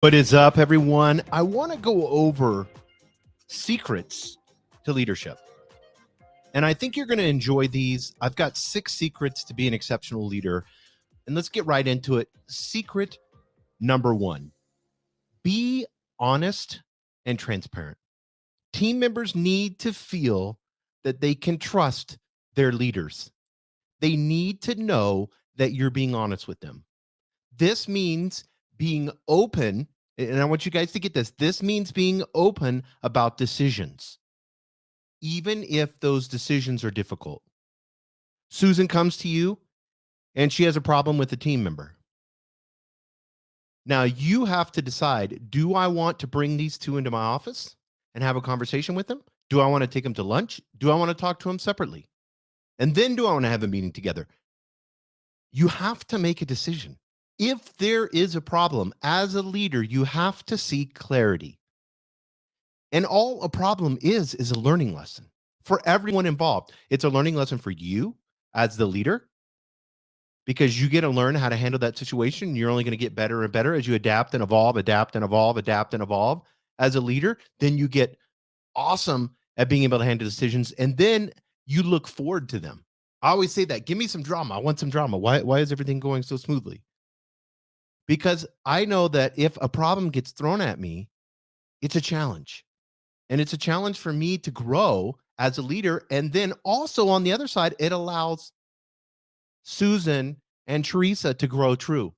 What is up, everyone? I want to go over secrets to leadership. And I think you're going to enjoy these. I've got 6 secrets to be an exceptional leader. And let's get right into it. Secret number 1, be honest and transparent. Team members need to feel that they can trust their leaders. They need to know that you're being honest with them. This means being open, and I want you guys to get this. This means being open about decisions, even if those decisions are difficult. Susan comes to you and she has a problem with a team member. Now you have to decide, do I want to bring these two into my office and have a conversation with them? Do I want to take them to lunch? Do I want to talk to them separately? And then do I want to have a meeting together? You have to make a decision. If there is a problem as a leader, you have to seek clarity. And all a problem is a learning lesson for everyone involved. It's a learning lesson for you as the leader, because you get to learn how to handle that situation. You're only going to get better and better as you adapt and evolve, adapt and evolve, adapt and evolve as a leader. Then you get awesome at being able to handle decisions, and then you look forward to them. I always say that, give me some drama. I want some drama. Why is everything going so smoothly? Because I know that if a problem gets thrown at me, it's a challenge. And it's a challenge for me to grow as a leader. And then also on the other side, it allows Susan and Teresa to grow true,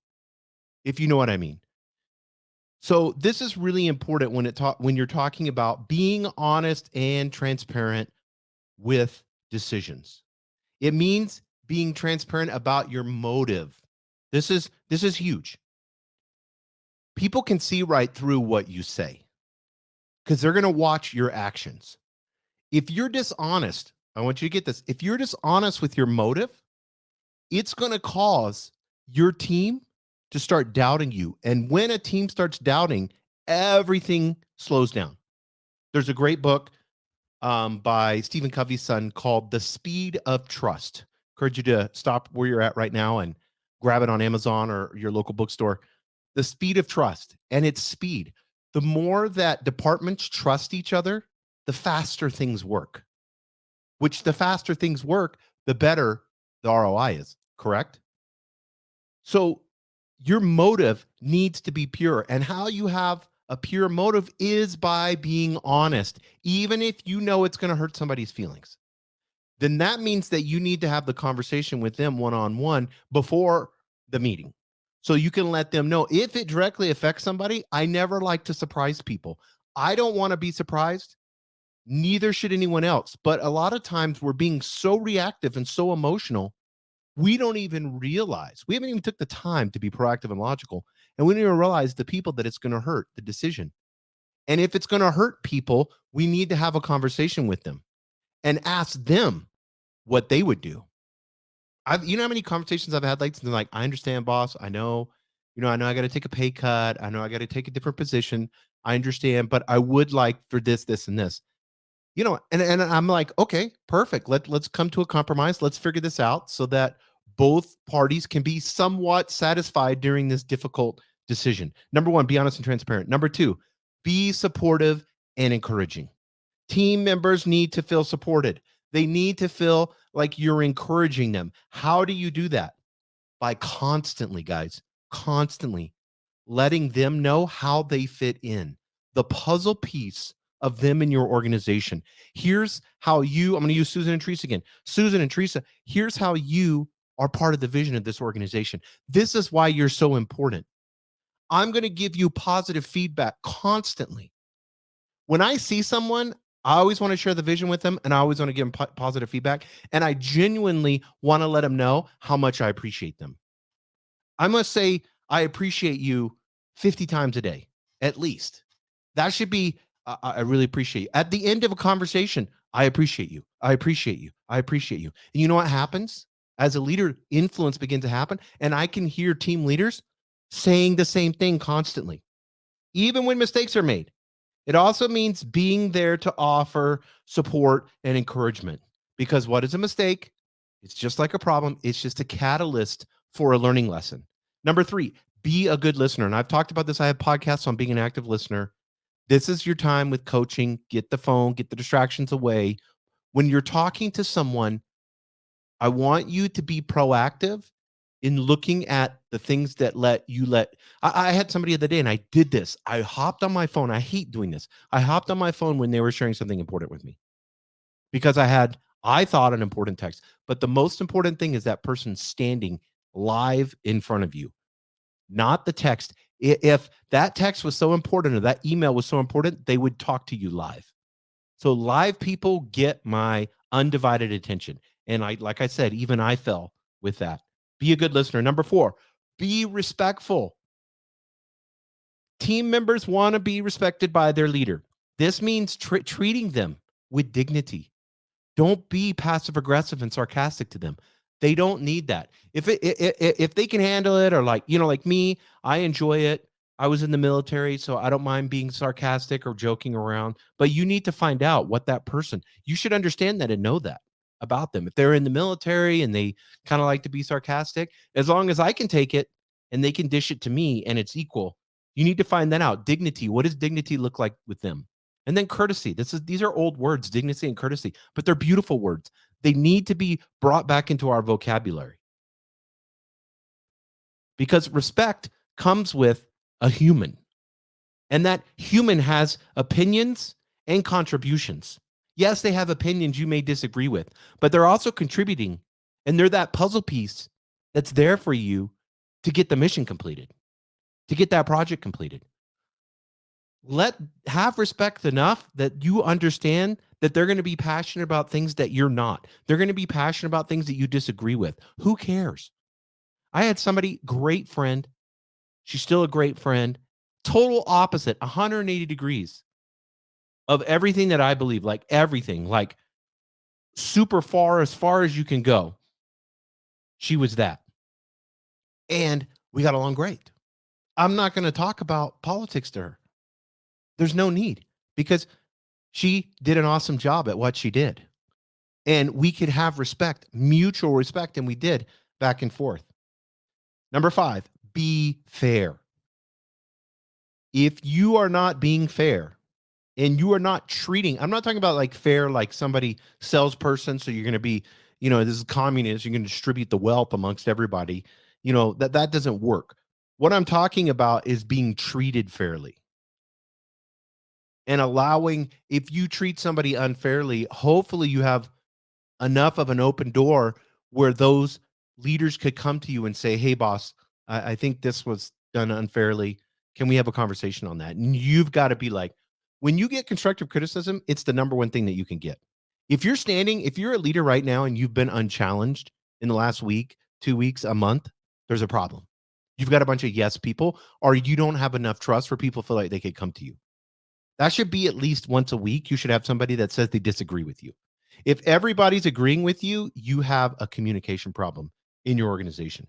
if you know what I mean. So this is really important when you're talking about being honest and transparent with decisions. It means being transparent about your motive. This is huge. People can see right through what you say because they're going to watch your actions. If you're dishonest, I want you to get this. If you're dishonest with your motive, it's going to cause your team to start doubting you. And when a team starts doubting, everything slows down. There's a great book by Stephen Covey's son called The Speed of Trust. Encourage you to stop where you're at right now and grab it on Amazon or your local bookstore. The Speed of Trust, and it's speed. The more that departments trust each other, the faster things work. Which the faster things work, the better the ROI is, correct? So your motive needs to be pure. And how you have a pure motive is by being honest, even if you know it's going to hurt somebody's feelings. Then that means that you need to have the conversation with them one-on-one before the meeting. So you can let them know if it directly affects somebody. I never like to surprise people. I don't want to be surprised. Neither should anyone else. But a lot of times we're being so reactive and so emotional, we don't even realize. We haven't even took the time to be proactive and logical. And we don't even realize the people that it's going to hurt, the decision. And if it's going to hurt people, we need to have a conversation with them and ask them what they would do. You know how many conversations I've had like, I understand, boss. I know I know I got to take a pay cut. I know I got to take a different position. I understand, but I would like for this, this, and this. And I'm like, okay, perfect. Let's come to a compromise. Let's figure this out so that both parties can be somewhat satisfied during this difficult decision. Number 1, be honest and transparent. Number 2, be supportive and encouraging. Team members need to feel supported. They need to feel like you're encouraging them. How do you do that? By constantly letting them know how they fit in, the puzzle piece of them in your organization. Here's how I'm going to use Susan and Teresa again. Susan and Teresa, here's how you are part of the vision of this organization. This is why you're so important. I'm going to give you positive feedback constantly. When I see someone, I always want to share the vision with them, and I always want to give them positive feedback. And I genuinely want to let them know how much I appreciate them. I must say, I appreciate you 50 times a day, at least. That should be, I really appreciate you. At the end of a conversation, I appreciate you. I appreciate you. I appreciate you. And you know what happens? As a leader, influence begins to happen. And I can hear team leaders saying the same thing constantly, even when mistakes are made. It also means being there to offer support and encouragement, because what is a mistake? It's just like a problem. It's just a catalyst for a learning lesson. Number 3, Be a good listener. And I've talked about this. I have podcasts on being an active listener. This is your time with coaching. Get the phone, get the distractions away. When you're talking to someone, I want you to be proactive in looking at the things that I had somebody the other day and I did this. I hopped on my phone. I hate doing this. I hopped on my phone when they were sharing something important with me because I thought an important text. But the most important thing is that person standing live in front of you, not the text. If that text was so important or that email was so important, they would talk to you live. So live people get my undivided attention. And like I said, even I fell with that. Be a good listener. Number 4, be respectful. Team members want to be respected by their leader. This means treating them with dignity. Don't be passive aggressive and sarcastic to them. They don't need that. If they can handle it, or like me, I enjoy it. I was in the military, so I don't mind being sarcastic or joking around. But you need to find out what that person. You should understand that and know that about them. If they're in the military and they kind of like to be sarcastic, as long as I can take it and they can dish it to me and it's equal, you need to find that out. Dignity. What does dignity look like with them? And then courtesy. These are old words, dignity and courtesy, but they're beautiful words. They need to be brought back into our vocabulary because respect comes with a human, and that human has opinions and contributions. Yes, they have opinions you may disagree with, but they're also contributing, and they're that puzzle piece that's there for you to get the mission completed, to get that project completed. Have respect enough that you understand that they're going to be passionate about things that you're not. They're going to be passionate about things that you disagree with. Who cares? I had somebody, great friend. She's still a great friend. Total opposite, 180 degrees of everything that I believe, like everything, like super far as you can go. She was that. And we got along great. I'm not going to talk about politics to her. There's no need, because she did an awesome job at what she did. And we could have respect, mutual respect, and we did, back and forth. Number 5, be fair. If you are not being fair and you are not treating, I'm not talking about like fair, like somebody salesperson. So you're going to be, this is communist. You're going to distribute the wealth amongst everybody. That doesn't work. What I'm talking about is being treated fairly. And allowing, if you treat somebody unfairly, hopefully you have enough of an open door where those leaders could come to you and say, hey, boss, I think this was done unfairly. Can we have a conversation on that? And you've got to be like, when you get constructive criticism, it's the number one thing that you can get. If you're a leader right now and you've been unchallenged in the last week, 2 weeks, a month, there's a problem. You've got a bunch of yes people, or you don't have enough trust for people to feel like they could come to you. That should be at least once a week. You should have somebody that says they disagree with you. If everybody's agreeing with you, you have a communication problem in your organization.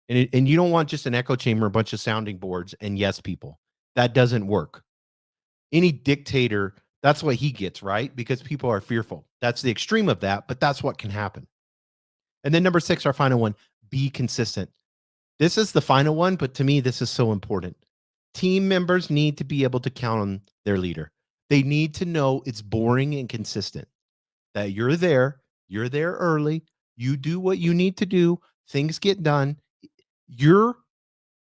And you don't want just an echo chamber, a bunch of sounding boards and yes people. That doesn't work. Any dictator, that's what he gets, right? Because people are fearful. That's the extreme of that, but that's what can happen. And then number 6, our final one, be consistent. This is the final one, but to me, this is so important. Team members need to be able to count on their leader. They need to know it's boring and consistent, that you're there early, you do what you need to do, things get done.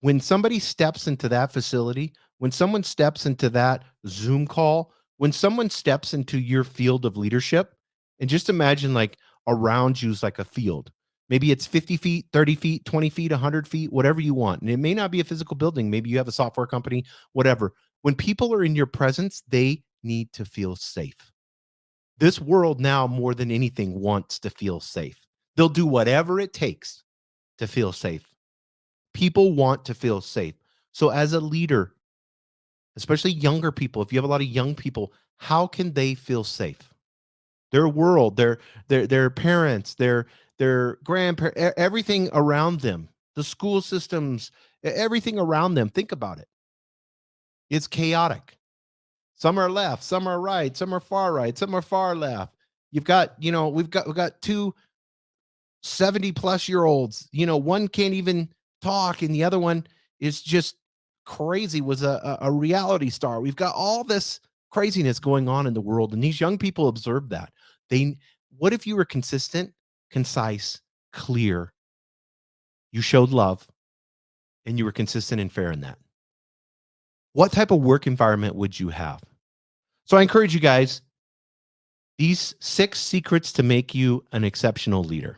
When somebody steps into that facility, when someone steps into that Zoom call, when someone steps into your field of leadership, and just imagine like around you is like a field. Maybe it's 50 feet, 30 feet, 20 feet, 100 feet, whatever you want. And it may not be a physical building. Maybe you have a software company, whatever. When people are in your presence, they need to feel safe. This world now, more than anything, wants to feel safe. They'll do whatever it takes to feel safe. People want to feel safe. So as a leader, especially younger people, if you have a lot of young people, how can they feel safe? Their world, their parents, their grandparents, everything around them, the school systems, everything around them. Think about it. It's chaotic. Some are left, some are right, some are far right, some are far left. You've got, we've got 2 70-plus-year-olds. One can't even talk, and the other one, is just crazy, was a reality star. We've got all this craziness going on in the world, and these young people observe that. They what if you were consistent, concise, clear, you showed love, and you were consistent and fair in that? What type of work environment would you have? So I encourage you guys, these 6 secrets to make you an exceptional leader.